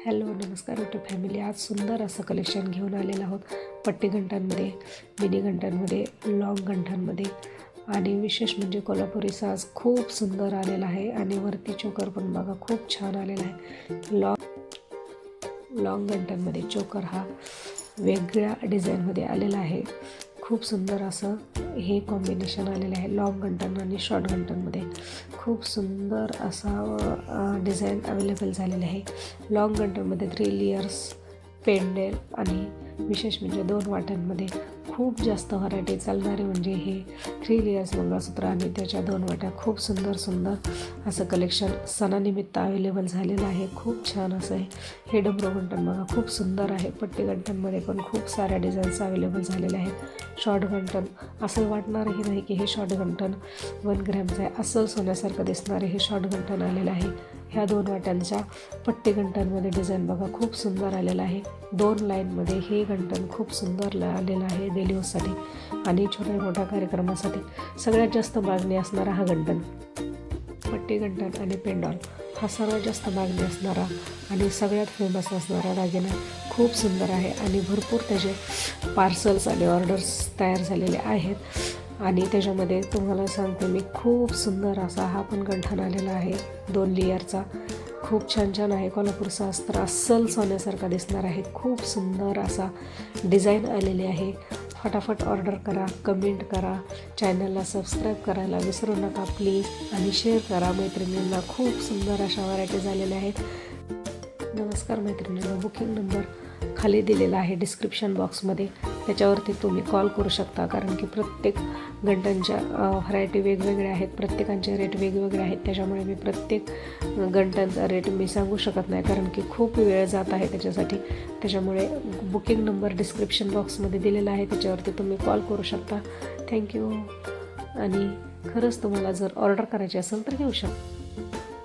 Hello नमस्कार YouTube family. आज सुंदर असं कलेक्शन घेऊन आलेलं आहोत. पट्टी घंटांमध्ये, मिनी घंटांमध्ये, लॉंग घंटांमध्ये आणि विशेष म्हणजे कोल्हापुरी साज खूप सुंदर आलेला आहे आणि वरती चोकर पण बघा खूप छान आलेला आहे. लॉंग घंटांमध्ये चोकर हा वेगळ्या डिझाईनमध्ये आलेला आहे. खूप सुंदर असं हे कॉम्बिनेशन आलेलं आहे. लॉंग घंटांना आणि शॉर्ट घंटांमध्ये खूप सुंदर असा डिझाईन अवेलेबल झालेले आहे. लॉंग घंटांमध्ये 3 लेयर्स पेंडेल आणि विशेष म्हणजे 2 वाट्यांमध्ये खूप जास्त व्हरायटी चालणारे म्हणजे हे 3 लेयर्स मंगळसूत्र आणि त्याच्या 2 वाट्या. खूप सुंदर असं कलेक्शन सणानिमित्त अवेलेबल झालेलं आहे. खूप छान असं आहे. हे डमरू घंटन बघा खूप सुंदर आहे. पट्टी घंटांमध्ये पण खूप साऱ्या डिझाईन्स अवेलेबल झालेल्या आहेत. शॉर्ट घंटन असं वाटणारही नाही की हे शॉर्ट घंटन 1 ग्रॅमचं आहे. असं सोन्यासारखं दिसणारे हे शॉर्ट घंटन आलेलं आहे. ह्या 2 वाट्यांच्या पट्टी घंटांमध्ये डिझाईन बघा खूप सुंदर आलेलं आहे. 2 लाईनमध्ये हे घंटन खूप सुंदर आलेलं आहे डेली यूजसाठी आणि छोट्या मोठ्या कार्यक्रमासाठी सगळ्यात जास्त मागणी असणारा हा घंटन. पट्टी घंटन आणि पेंडॉल हा सर्वात जास्त मागणी असणारा आणि सगळ्यात फेमस असणारा दागिना खूप सुंदर आहे आणि भरपूर त्याचे पार्सल्स आणि ऑर्डर्स तयार झालेले आहेत आणि त्याच्यामध्ये तुम्हाला सांगते मी खूप सुंदर असा हा पण गंठण आलेला आहे. 2 लेयरचा खूप छान आहे. कोल्हापूरचा अस्त्र अस्सल सोन्यासारखा दिसणार आहे. खूप सुंदर असा डिझाईन आलेली आहे. फटाफट ऑर्डर करा, कमेंट करा, चॅनलला सबस्क्राईब करायला विसरू नका प्लीज आणि शेअर करा मैत्रिणींना. खूप सुंदर अशा व्हरायटी झालेल्या आहेत. नमस्कार मैत्रिणींना. बुकिंग नंबर खाली दिलेला आहे डिस्क्रिप्शन बॉक्समध्ये, त्याच्यावरती तुम्ही कॉल करू शकता कारण की प्रत्येक घंटांच्या व्हरायटी वेगवेगळ्या आहेत. प्रत्येकांचे रेट वेगवेगळे आहेत. त्याच्यामुळे मी प्रत्येक घंटांचा रेट मी सांगू शकत नाही कारण की खूप वेळ जात आहे त्याच्यासाठी. त्याच्यामुळे बुकिंग नंबर डिस्क्रिप्शन बॉक्समध्ये दिलेला आहे, त्याच्यावरती तुम्ही कॉल करू शकता. थँक्यू. आणि खरंच तुम्हाला जर ऑर्डर करायची असेल तर घेऊ शकता.